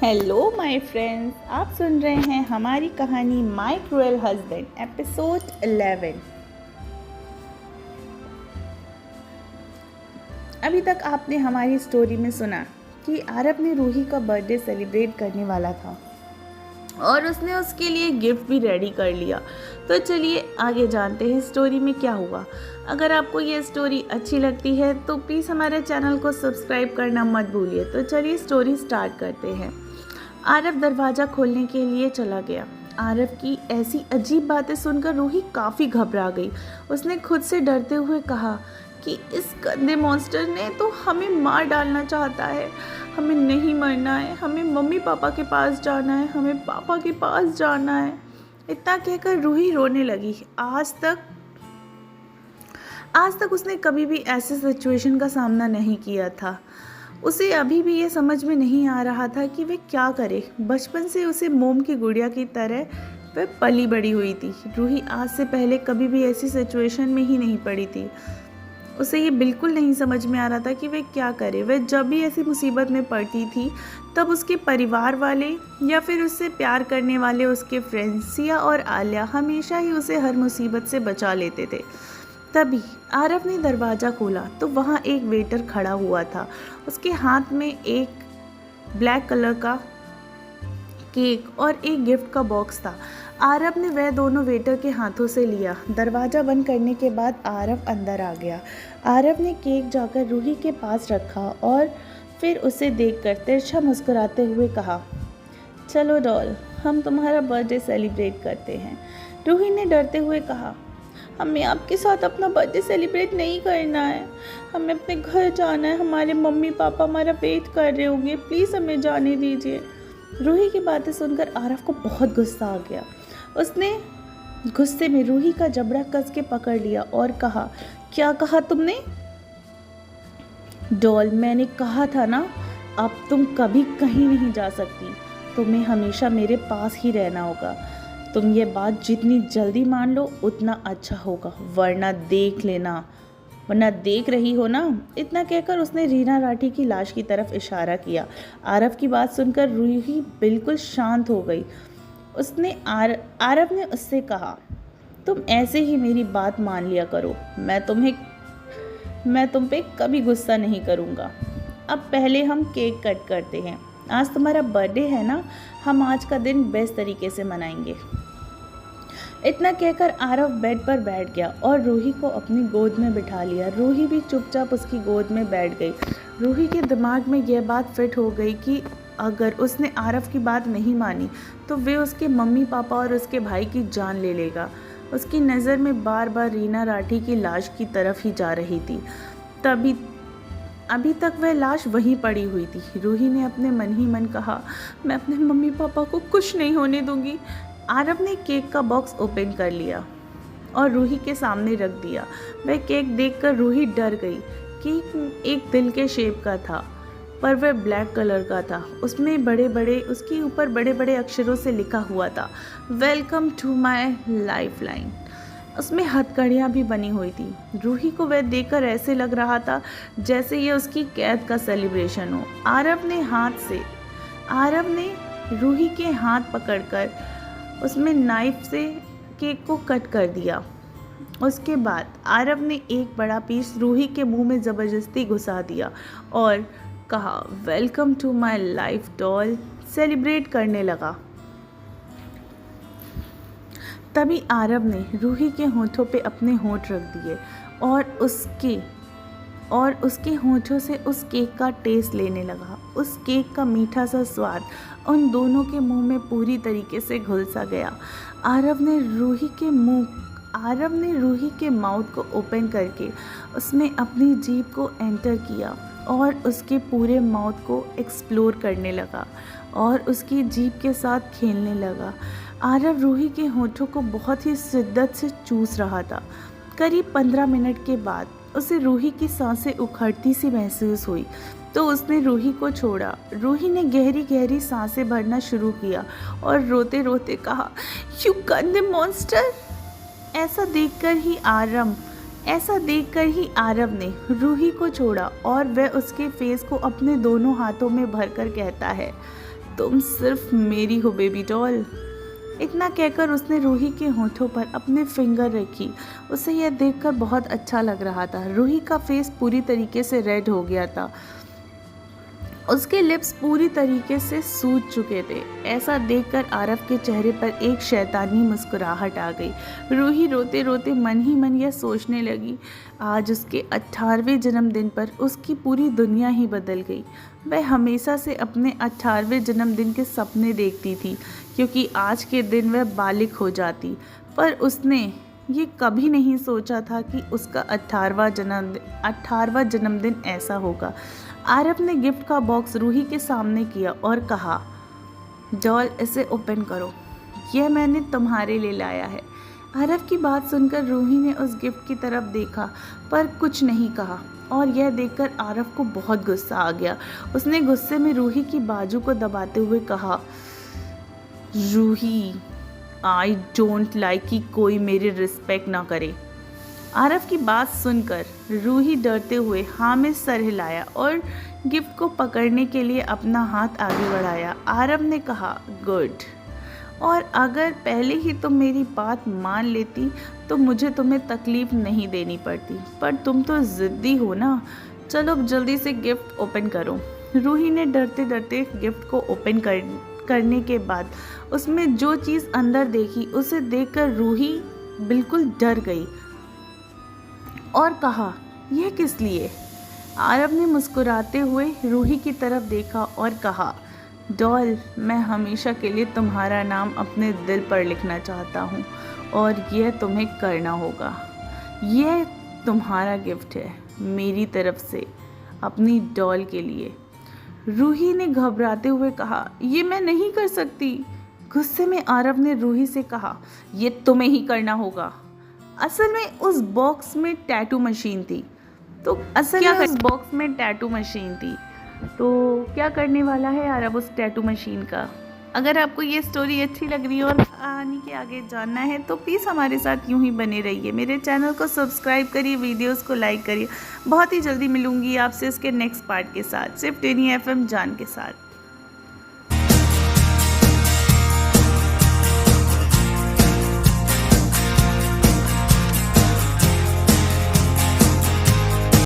Hello my friends, आप सुन रहे हैं हमारी कहानी माय क्रूएल हस्बैंड एपिसोड 11। अभी तक आपने हमारी स्टोरी में सुना कि आरव ने रूही का बर्थडे सेलिब्रेट करने वाला था और उसने उसके लिए गिफ्ट भी रेडी कर लिया। तो चलिए आगे जानते हैं स्टोरी में क्या हुआ। अगर आपको ये स्टोरी अच्छी लगती है तो प्लीज़ हमारे चैनल को सब्सक्राइब करना मत भूलिए। तो चलिए स्टोरी स्टार्ट करते हैं। आरव दरवाज़ा खोलने के लिए चला गया। आरव की ऐसी अजीब बातें सुनकर रूही काफ़ी घबरा गई। उसने खुद से डरते हुए कहा कि इस गंदे मॉन्स्टर ने तो हमें मार डालना चाहता है। हमें नहीं मरना है, हमें मम्मी पापा के पास जाना है, हमें पापा के पास जाना है। इतना कहकर रूही रोने लगी। आज तक उसने कभी भी ऐसे सिचुएशन का सामना नहीं किया था। उसे अभी भी ये समझ में नहीं आ रहा था कि वह क्या करे। बचपन से उसे मोम की गुड़िया की तरह वह पली बड़ी हुई थी। रूही आज से पहले कभी भी ऐसी सिचुएशन में ही नहीं पड़ी थी। उसे ये बिल्कुल नहीं समझ में आ रहा था कि वह क्या करे। वह जब भी ऐसी मुसीबत में पड़ती थी तब उसके परिवार वाले या फिर उससे प्यार करने वाले उसके फ्रेंड्स सिया और आलिया हमेशा ही उसे हर मुसीबत से बचा लेते थे। तभी आरव ने दरवाज़ा खोला तो वहाँ एक वेटर खड़ा हुआ था। उसके हाथ में एक ब्लैक कलर का केक और एक गिफ्ट का बॉक्स था। आरव ने वह दोनों वेटर के हाथों से लिया। दरवाज़ा बंद करने के बाद आरव अंदर आ गया। आरव ने केक जाकर रूही के पास रखा और फिर उसे देखकर तिरछा मुस्कुराते हुए कहा, चलो डॉल, हम तुम्हारा बर्थडे सेलिब्रेट करते हैं। रूही ने डरते हुए कहा, हमें आपके साथ अपना बर्थडे सेलिब्रेट नहीं करना है। हमें अपने घर जाना है। हमारे मम्मी पापा हमारा वेट कर रहे होंगे। प्लीज़ हमें जाने दीजिए। रूही की बातें सुनकर आरव को बहुत गुस्सा आ गया। उसने गुस्से में रूही का जबड़ा कस के पकड़ लिया और कहा, क्या कहा तुमने? डॉल, मैंने कहा था ना, अब तुम कभी कहीं नहीं जा सकती। तुम्हें हमेशा मेरे पास ही रहना होगा। तुम ये बात जितनी जल्दी मान लो उतना अच्छा होगा, वरना देख रही हो ना। इतना कहकर उसने रीना राठी की लाश की तरफ इशारा किया। आरव की बात सुनकर रूही बिल्कुल शांत हो गई। आरव ने उससे कहा, तुम ऐसे ही मेरी बात मान लिया करो। मैं तुम पे कभी गुस्सा नहीं करूँगा। अब पहले हम केक कट करते हैं। आज तुम्हारा बर्थडे है ना, हम आज का दिन बेस्ट तरीके से मनाएंगे। इतना कहकर आरव बेड पर बैठ गया और रूही को अपनी गोद में बिठा लिया। रूही भी चुपचाप उसकी गोद में बैठ गई। रूही के दिमाग में यह बात फिट हो गई कि अगर उसने आरव की बात नहीं मानी तो वे उसके मम्मी पापा और उसके भाई की जान ले लेगा। उसकी नज़र में बार बार रीना राठी की लाश की तरफ ही जा रही थी। अभी तक वह लाश वहीं पड़ी हुई थी। रूही ने अपने मन ही मन कहा, मैं अपने मम्मी पापा को कुछ नहीं होने दूंगी। आरव ने केक का बॉक्स ओपन कर लिया और रूही के सामने रख दिया। वह केक देखकर रूही डर गई। केक एक दिल के शेप का था, पर वह ब्लैक कलर का था। उसके ऊपर बड़े बड़े अक्षरों से लिखा हुआ था, welcome to my life line. उसमें हथकड़ियाँ भी बनी हुई थी। रूही को वह देखकर ऐसे लग रहा था जैसे ये उसकी कैद का सेलिब्रेशन हो। आरव ने रूही के हाथ पकड़कर उसमें नाइफ से केक को कट कर दिया। उसके बाद आरव ने एक बड़ा पीस रूही के मुंह में ज़बरदस्ती घुसा दिया और कहा, welcome to my life doll. Celebrate करने लगा। तभी आरव ने रूही के होठों पे अपने होठ रख दिए और उसके होठों से उस केक का टेस्ट लेने लगा। उस केक का मीठा सा स्वाद उन दोनों के मुंह में पूरी तरीके से घुल सा गया। आरव ने रूही के माउथ को ओपन करके उसमें अपनी जीभ को एंटर किया और उसके पूरे माउथ को एक्सप्लोर करने लगा और उसकी जीभ के साथ खेलने लगा। आरव रूही के होठों को बहुत ही शिद्दत से चूस रहा था। करीब 15 मिनट के बाद उसे रूही की सांसें उखड़ती सी महसूस हुई तो उसने रूही को छोड़ा। रूही ने गहरी गहरी सांसें भरना शुरू किया और रोते रोते कहा, यू गंदे मॉन्स्टर। ऐसा देखकर ही आरव ने रूही को छोड़ा और वह उसके फेस को अपने दोनों हाथों में भरकर कहता है, तुम सिर्फ मेरी हो बेबी डॉल। इतना कहकर उसने रूही के होठों पर अपने फिंगर रखी। उसे यह देखकर बहुत अच्छा लग रहा था। रूही का फेस पूरी तरीके से रेड हो गया था। उसके लिप्स पूरी तरीके से सूज चुके थे। ऐसा देखकर आरव के चेहरे पर एक शैतानी मुस्कुराहट आ गई। रूही रोते रोते मन ही मन यह सोचने लगी, आज उसके 18वें जन्मदिन पर उसकी पूरी दुनिया ही बदल गई। वह हमेशा से अपने 18वें जन्मदिन के सपने देखती थी, क्योंकि आज के दिन वह बालिग हो जाती। पर उसने ये कभी नहीं सोचा था कि उसका 18वां जन्मदिन ऐसा होगा। आरव ने गिफ्ट का बॉक्स रूही के सामने किया और कहा, डॉल इसे ओपन करो, यह मैंने तुम्हारे लिए लाया है। आरव की बात सुनकर रूही ने उस गिफ्ट की तरफ देखा पर कुछ नहीं कहा, और यह देखकर आरव को बहुत गुस्सा आ गया। उसने गुस्से में रूही की बाजू को दबाते हुए कहा, रूही, आई डोंट लाइक कि कोई मेरी रिस्पेक्ट ना करे। आरव की बात सुनकर रूही डरते हुए हाँ में सर हिलाया और गिफ्ट को पकड़ने के लिए अपना हाथ आगे बढ़ाया। आरव ने कहा, गुड, और अगर पहले ही तुम मेरी बात मान लेती तो मुझे तुम्हें तकलीफ नहीं देनी पड़ती, पर तुम तो ज़िद्दी हो ना। चलो जल्दी से गिफ्ट ओपन करो। रूही ने डरते डरते गिफ्ट को ओपन करने के बाद उसमें जो चीज़ अंदर देखी उसे देखकर रूही बिल्कुल डर गई और कहा, यह किस लिए? आरव ने मुस्कुराते हुए रूही की तरफ देखा और कहा, डॉल, मैं हमेशा के लिए तुम्हारा नाम अपने दिल पर लिखना चाहता हूँ और यह तुम्हें करना होगा। यह तुम्हारा गिफ्ट है मेरी तरफ से अपनी डॉल के लिए। रूही ने घबराते हुए कहा, ये मैं नहीं कर सकती। गुस्से में आरव ने रूही से कहा, ये तुम्हें ही करना होगा। असल में उस बॉक्स में टैटू मशीन थी। तो क्या करने वाला है आरव उस टैटू मशीन का? अगर आपको ये स्टोरी अच्छी लग रही है और कहानी के आगे जानना है तो प्लीज़ हमारे साथ यूं ही बने रहिए। मेरे चैनल को सब्सक्राइब करिए, वीडियोस को लाइक करिए। बहुत ही जल्दी मिलूंगी आपसे इसके नेक्स्ट पार्ट के साथ, सिर्फ टेनी FM जान के साथ।